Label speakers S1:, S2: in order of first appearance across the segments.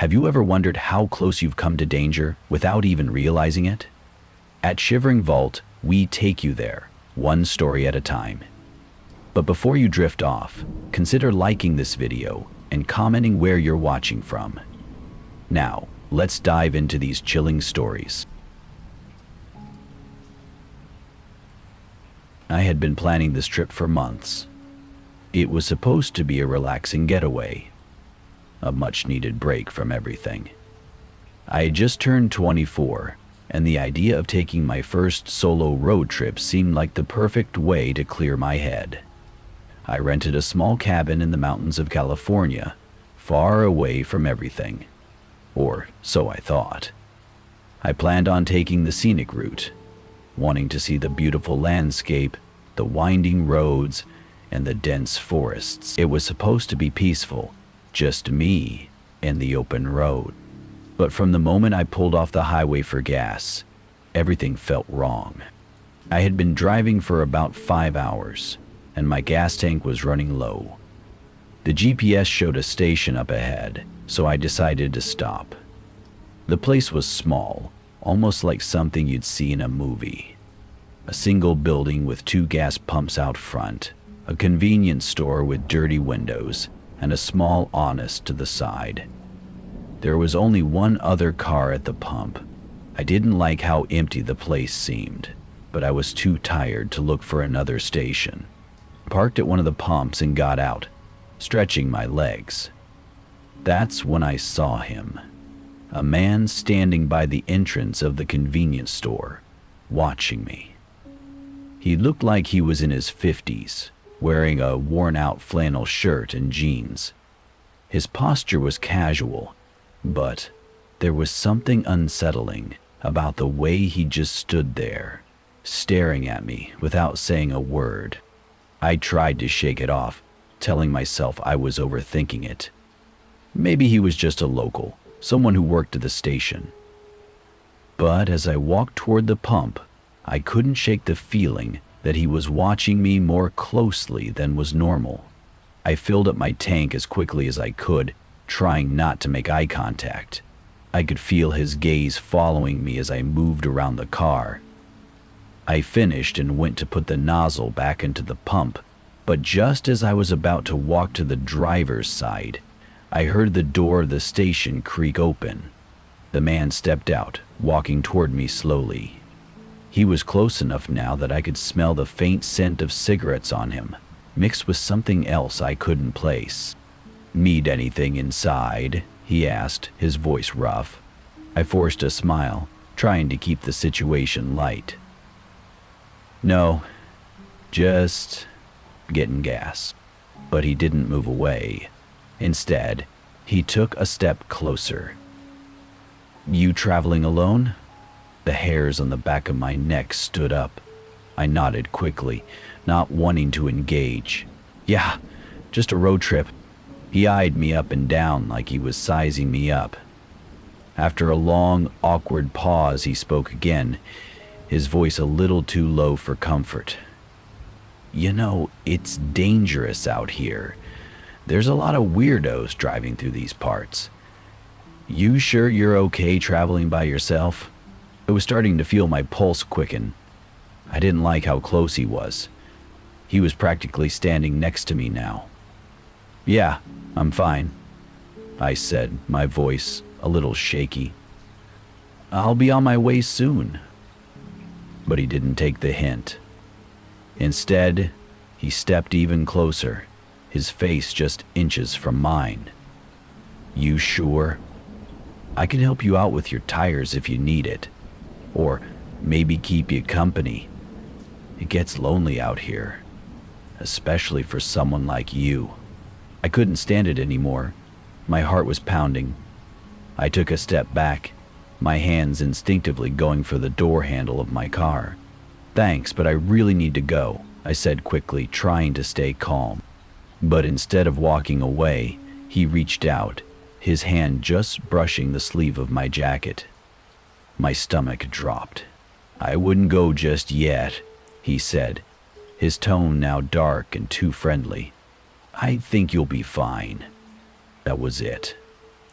S1: Have you ever wondered how close you've come to danger without even realizing it? At Shivering Vault, we take you there, one story at a time. But before you drift off, consider liking this video and commenting where you're watching from. Now, let's dive into these chilling stories. I had been planning this trip for months. It was supposed to be a relaxing getaway, a much-needed break from everything. I had just turned 24, and the idea of taking my first solo road trip seemed like the perfect way to clear my head. I rented a small cabin in the mountains of California, far away from everything. Or so I thought. I planned on taking the scenic route, wanting to see the beautiful landscape, the winding roads, and the dense forests. It was supposed to be peaceful, just me and the open road. But from the moment I pulled off the highway for gas, everything felt wrong. I had been driving for about 5 hours, and my gas tank was running low. The GPS showed a station up ahead, so I decided to stop. The place was small, almost like something you'd see in a movie. A single building with 2 gas pumps out front, a convenience store with dirty windows, and a small Honest to the side. There was only one other car at the pump. I didn't like how empty the place seemed, but I was too tired to look for another station. Parked at one of the pumps and got out, stretching my legs. That's when I saw him. A man standing by the entrance of the convenience store, watching me. He looked like he was in his 50s, wearing a worn-out flannel shirt and jeans. His posture was casual, but there was something unsettling about the way he just stood there, staring at me without saying a word. I tried to shake it off, telling myself I was overthinking it. Maybe he was just a local, someone who worked at the station. But as I walked toward the pump, I couldn't shake the feeling that he was watching me more closely than was normal. I filled up my tank as quickly as I could, trying not to make eye contact. I could feel his gaze following me as I moved around the car. I finished and went to put the nozzle back into the pump, but just as I was about to walk to the driver's side, I heard the door of the station creak open. The man stepped out, walking toward me slowly. He was close enough now that I could smell the faint scent of cigarettes on him, mixed with something else I couldn't place. "Need anything inside?" he asked, his voice rough. I forced a smile, trying to keep the situation light. "No, just getting gas." But he didn't move away. Instead, he took a step closer. "You traveling alone?" The hairs on the back of my neck stood up. I nodded quickly, not wanting to engage. "Yeah, just a road trip." He eyed me up and down like he was sizing me up. After a long, awkward pause, he spoke again, his voice a little too low for comfort. "You know, it's dangerous out here. There's a lot of weirdos driving through these parts. You sure you're okay traveling by yourself?" I was starting to feel my pulse quicken. I didn't like how close he was. He was practically standing next to me now. "Yeah, I'm fine," I said, my voice a little shaky. "I'll be on my way soon." But he didn't take the hint. Instead, he stepped even closer, his face just inches from mine. "You sure? I can help you out with your tires if you need it. Or maybe keep you company. It gets lonely out here, especially for someone like you." I couldn't stand it anymore. My heart was pounding. I took a step back, my hands instinctively going for the door handle of my car. "Thanks, but I really need to go," I said quickly, trying to stay calm. But instead of walking away, he reached out, his hand just brushing the sleeve of my jacket. My stomach dropped. "I wouldn't go just yet," he said, his tone now dark and too friendly. "I think you'll be fine." That was it.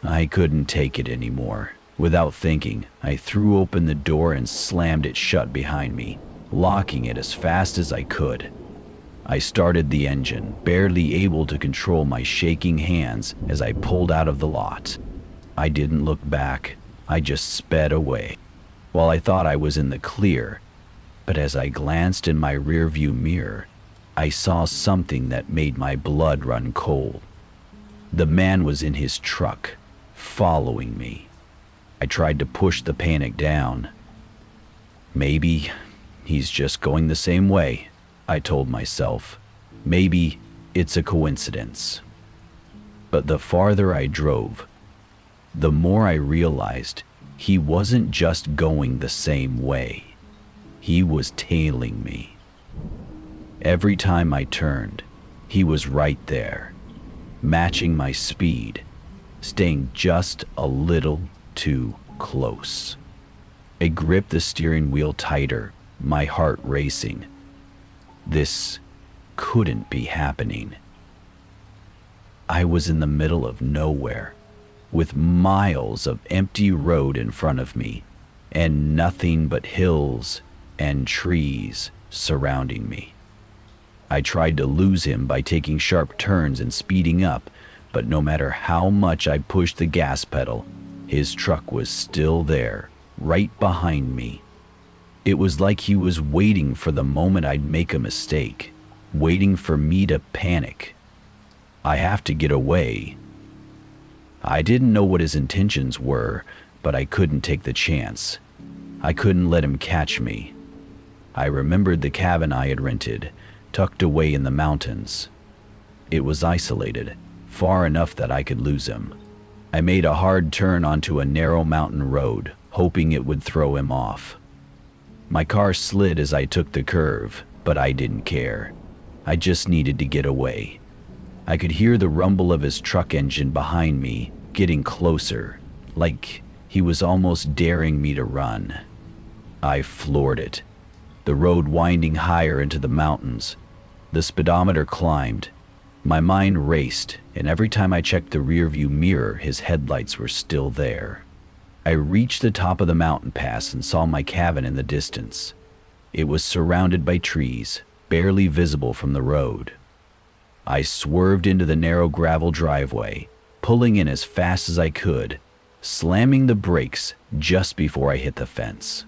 S1: I couldn't take it anymore. Without thinking, I threw open the door and slammed it shut behind me, locking it as fast as I could. I started the engine, barely able to control my shaking hands as I pulled out of the lot. I didn't look back, I just sped away. While I thought I was in the clear, but as I glanced in my rearview mirror, I saw something that made my blood run cold. The man was in his truck, following me. I tried to push the panic down. Maybe he's just going the same way, I told myself. Maybe it's a coincidence. But the farther I drove, the more I realized he wasn't just going the same way. He was tailing me. Every time I turned, he was right there, matching my speed, staying just a little too close. I gripped the steering wheel tighter, my heart racing. This couldn't be happening. I was in the middle of nowhere, with miles of empty road in front of me, and nothing but hills and trees surrounding me. I tried to lose him by taking sharp turns and speeding up, but no matter how much I pushed the gas pedal, his truck was still there, right behind me. It was like he was waiting for the moment I'd make a mistake, waiting for me to panic. I have to get away. I didn't know what his intentions were, but I couldn't take the chance. I couldn't let him catch me. I remembered the cabin I had rented, tucked away in the mountains. It was isolated, far enough that I could lose him. I made a hard turn onto a narrow mountain road, hoping it would throw him off. My car slid as I took the curve, but I didn't care. I just needed to get away. I could hear the rumble of his truck engine behind me, getting closer, like he was almost daring me to run. I floored it, the road winding higher into the mountains. The speedometer climbed. My mind raced, and every time I checked the rearview mirror, his headlights were still there. I reached the top of the mountain pass and saw my cabin in the distance. It was surrounded by trees, barely visible from the road. I swerved into the narrow gravel driveway, pulling in as fast as I could, slamming the brakes just before I hit the fence.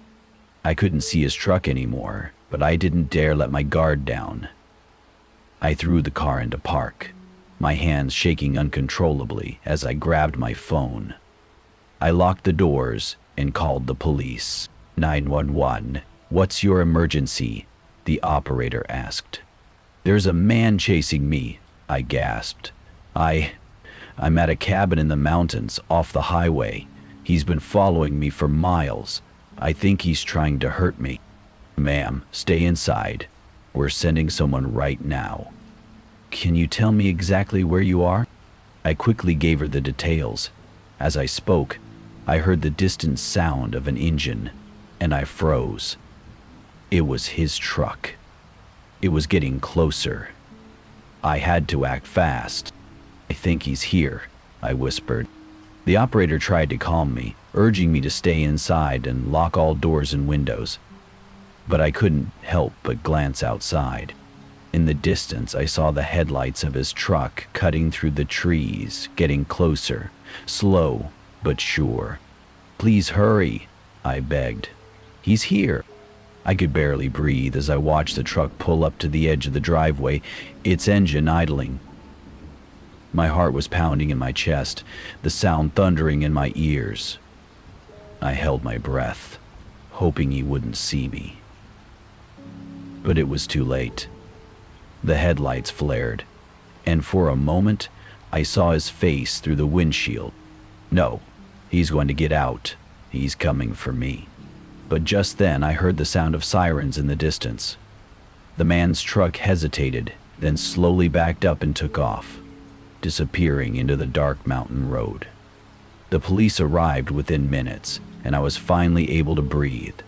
S1: I couldn't see his truck anymore, but I didn't dare let my guard down. I threw the car into park, my hands shaking uncontrollably as I grabbed my phone. I locked the doors and called the police. 911. What's your emergency? The operator asked. There's a man chasing me, I gasped. I'm at a cabin in the mountains off the highway. He's been following me for miles. I think he's trying to hurt me. Ma'am, stay inside. We're sending someone right now. Can you tell me exactly where you are? I quickly gave her the details. As I spoke, I heard the distant sound of an engine, and I froze. It was his truck. It was getting closer. I had to act fast. I think he's here, I whispered. The operator tried to calm me, urging me to stay inside and lock all doors and windows. But I couldn't help but glance outside. In the distance, I saw the headlights of his truck cutting through the trees, getting closer, slow but sure. Please hurry, I begged. He's here. I could barely breathe as I watched the truck pull up to the edge of the driveway, its engine idling. My heart was pounding in my chest, the sound thundering in my ears. I held my breath, hoping he wouldn't see me. But it was too late. The headlights flared, and for a moment, I saw his face through the windshield. No, he's going to get out. He's coming for me. But just then I heard the sound of sirens in the distance. The man's truck hesitated, then slowly backed up and took off, disappearing into the dark mountain road. The police arrived within minutes, and I was finally able to breathe.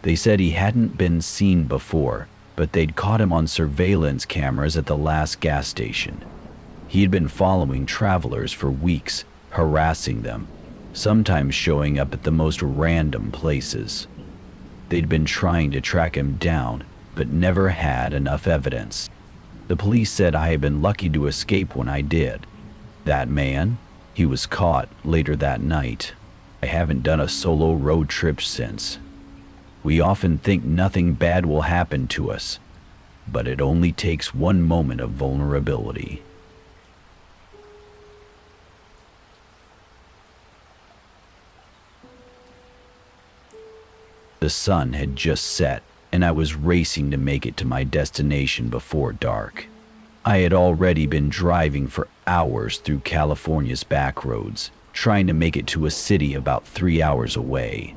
S1: They said he hadn't been seen before, but they'd caught him on surveillance cameras at the last gas station. He had been following travelers for weeks, harassing them, sometimes showing up at the most random places. They'd been trying to track him down, but never had enough evidence. The police said I had been lucky to escape when I did. That man, he was caught later that night. I haven't done a solo road trip since. We often think nothing bad will happen to us, but it only takes one moment of vulnerability. The sun had just set, and I was racing to make it to my destination before dark. I had already been driving for hours through California's back roads, trying to make it to a city about 3 hours away.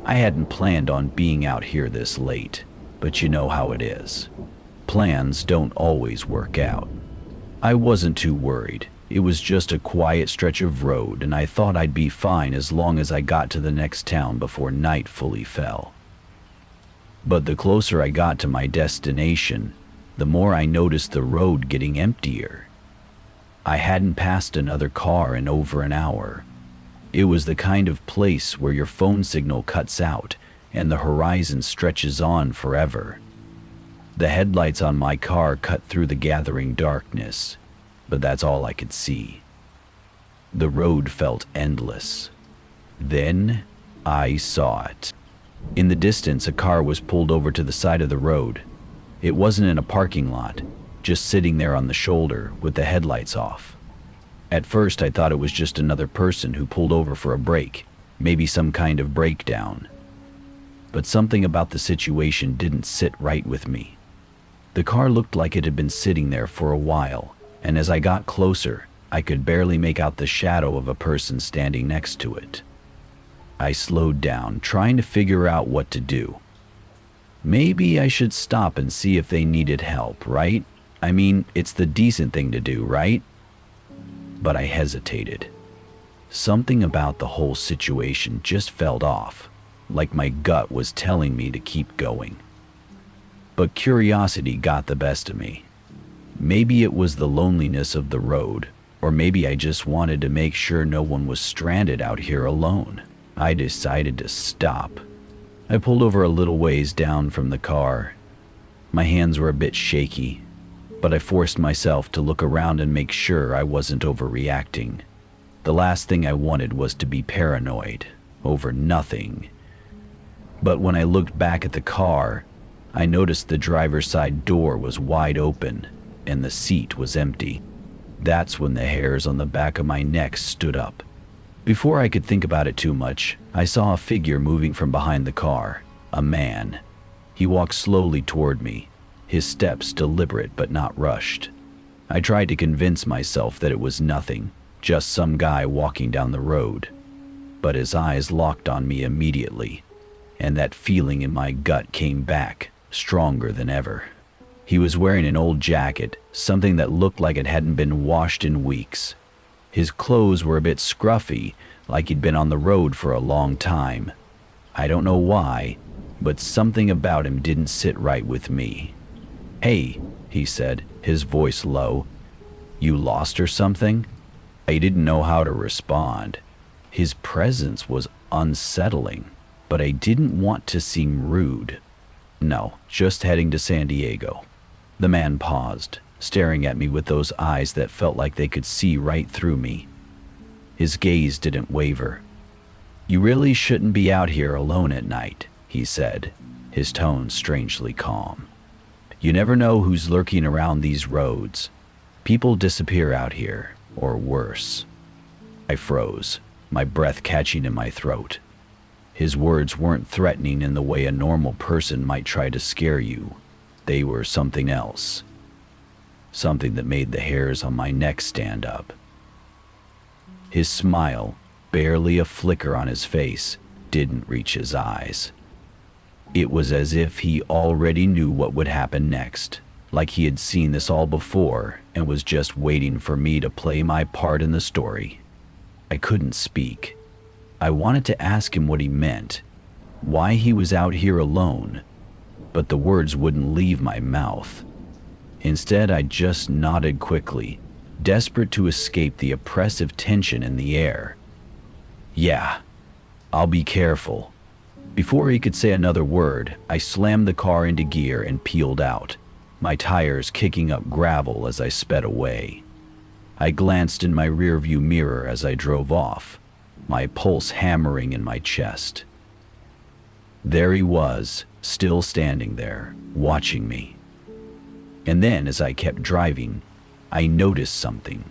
S1: I hadn't planned on being out here this late, but you know how it is. Plans don't always work out. I wasn't too worried. It was just a quiet stretch of road, and I thought I'd be fine as long as I got to the next town before night fully fell. But the closer I got to my destination, the more I noticed the road getting emptier. I hadn't passed another car in over an hour. It was the kind of place where your phone signal cuts out and the horizon stretches on forever. The headlights on my car cut through the gathering darkness, but that's all I could see. The road felt endless. Then I saw it. In the distance, a car was pulled over to the side of the road. It wasn't in a parking lot, just sitting there on the shoulder with the headlights off. At first, I thought it was just another person who pulled over for a break, maybe some kind of breakdown. But something about the situation didn't sit right with me. The car looked like it had been sitting there for a while, and as I got closer, I could barely make out the shadow of a person standing next to it. I slowed down, trying to figure out what to do. Maybe I should stop and see if they needed help, right? I mean, it's the decent thing to do, right? But I hesitated. Something about the whole situation just felt off, like my gut was telling me to keep going. But curiosity got the best of me. Maybe it was the loneliness of the road, or maybe I just wanted to make sure no one was stranded out here alone. I decided to stop. I pulled over a little ways down from the car. My hands were a bit shaky, but I forced myself to look around and make sure I wasn't overreacting. The last thing I wanted was to be paranoid over nothing. But when I looked back at the car, I noticed the driver's side door was wide open and the seat was empty. That's when the hairs on the back of my neck stood up. Before I could think about it too much, I saw a figure moving from behind the car, a man. He walked slowly toward me, his steps deliberate but not rushed. I tried to convince myself that it was nothing, just some guy walking down the road. But his eyes locked on me immediately, and that feeling in my gut came back, stronger than ever. He was wearing an old jacket, something that looked like it hadn't been washed in weeks. His clothes were a bit scruffy, like he'd been on the road for a long time. I don't know why, but something about him didn't sit right with me. "Hey," he said, his voice low. "You lost or something?" I didn't know how to respond. His presence was unsettling, but I didn't want to seem rude. "No, just heading to San Diego." The man paused, staring at me with those eyes that felt like they could see right through me. His gaze didn't waver. "You really shouldn't be out here alone at night," he said, his tone strangely calm. "You never know who's lurking around these roads. People disappear out here, or worse." I froze, my breath catching in my throat. His words weren't threatening in the way a normal person might try to scare you. They were something else. Something that made the hairs on my neck stand up. His smile, barely a flicker on his face, didn't reach his eyes. It was as if he already knew what would happen next, like he had seen this all before and was just waiting for me to play my part in the story. I couldn't speak. I wanted to ask him what he meant, why he was out here alone, but the words wouldn't leave my mouth. Instead, I just nodded quickly, desperate to escape the oppressive tension in the air. "Yeah, I'll be careful." Before he could say another word, I slammed the car into gear and peeled out, my tires kicking up gravel as I sped away. I glanced in my rearview mirror as I drove off, my pulse hammering in my chest. There he was, still standing there, watching me. And then, as I kept driving, I noticed something.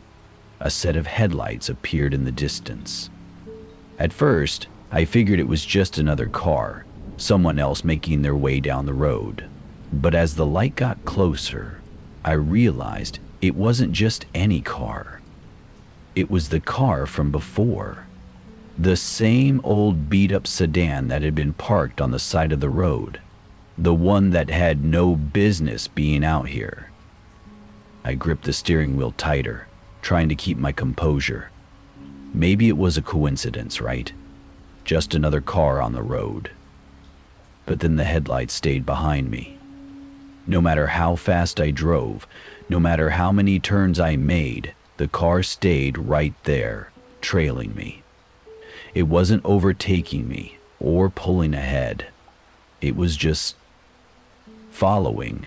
S1: A set of headlights appeared in the distance. At first, I figured it was just another car, someone else making their way down the road. But as the light got closer, I realized it wasn't just any car. It was the car from before. The same old beat-up sedan that had been parked on the side of the road. The one that had no business being out here. I gripped the steering wheel tighter, trying to keep my composure. Maybe it was a coincidence, right? Just another car on the road. But then the headlights stayed behind me. No matter how fast I drove, no matter how many turns I made, the car stayed right there, trailing me. It wasn't overtaking me or pulling ahead. It was just following.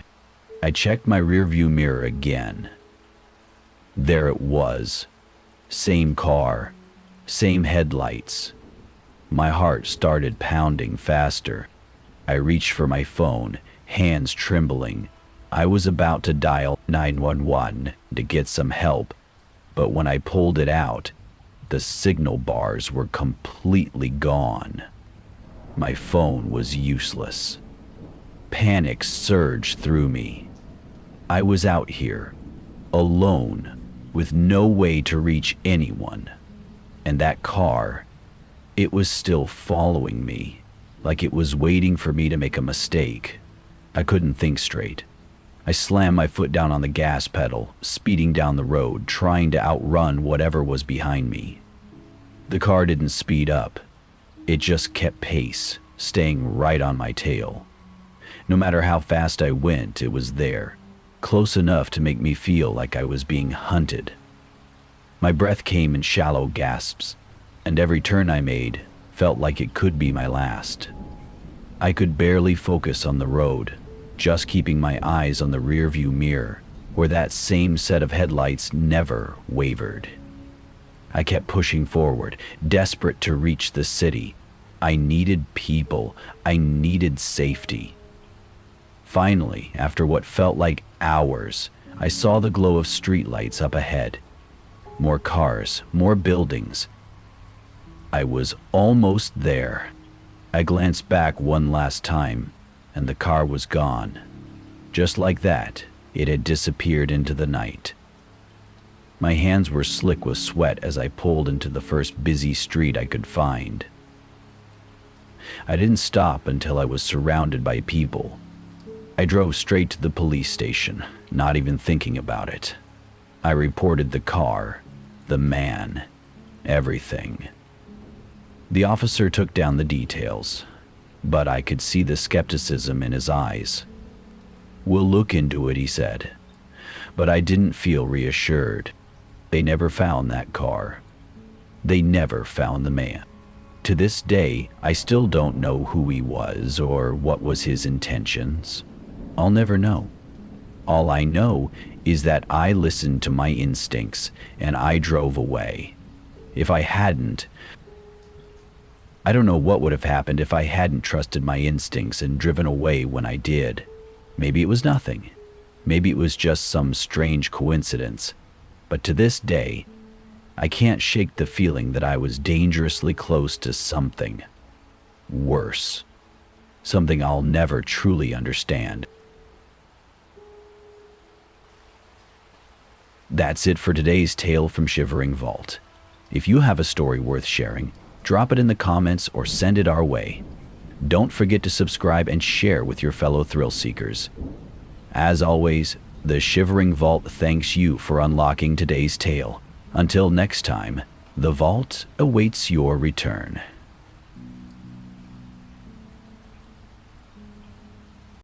S1: I checked my rearview mirror again. There it was. Same car, same headlights. My heart started pounding faster. I reached for my phone, hands trembling. I was about to dial 911 to get some help, but when I pulled it out, the signal bars were completely gone. My phone was useless. Panic surged through me. I was out here, alone, with no way to reach anyone. And that car, it was still following me, like it was waiting for me to make a mistake. I couldn't think straight. I slammed my foot down on the gas pedal, speeding down the road, trying to outrun whatever was behind me. The car didn't speed up. It just kept pace, staying right on my tail. No matter how fast I went, it was there, close enough to make me feel like I was being hunted. My breath came in shallow gasps, and every turn I made felt like it could be my last. I could barely focus on the road, just keeping my eyes on the rearview mirror, where that same set of headlights never wavered. I kept pushing forward, desperate to reach the city. I needed people. I needed safety. Finally, after what felt like hours, I saw the glow of streetlights up ahead. More cars, more buildings. I was almost there. I glanced back one last time, and the car was gone. Just like that, it had disappeared into the night. My hands were slick with sweat as I pulled into the first busy street I could find. I didn't stop until I was surrounded by people. I drove straight to the police station, not even thinking about it. I reported the car, the man, everything. The officer took down the details, but I could see the skepticism in his eyes. "We'll look into it," he said. But I didn't feel reassured. They never found that car. They never found the man. To this day, I still don't know who he was or what was his intentions. I'll never know. All I know is that I listened to my instincts and I drove away. If I hadn't, I don't know what would have happened if I hadn't trusted my instincts and driven away when I did. Maybe it was nothing. Maybe it was just some strange coincidence. But to this day, I can't shake the feeling that I was dangerously close to something worse. Something I'll never truly understand. That's it for today's tale from Shivering Vault. If you have a story worth sharing, drop it in the comments or send it our way. Don't forget to subscribe and share with your fellow thrill seekers. As always, the Shivering Vault thanks you for unlocking today's tale. Until next time, the vault awaits your return.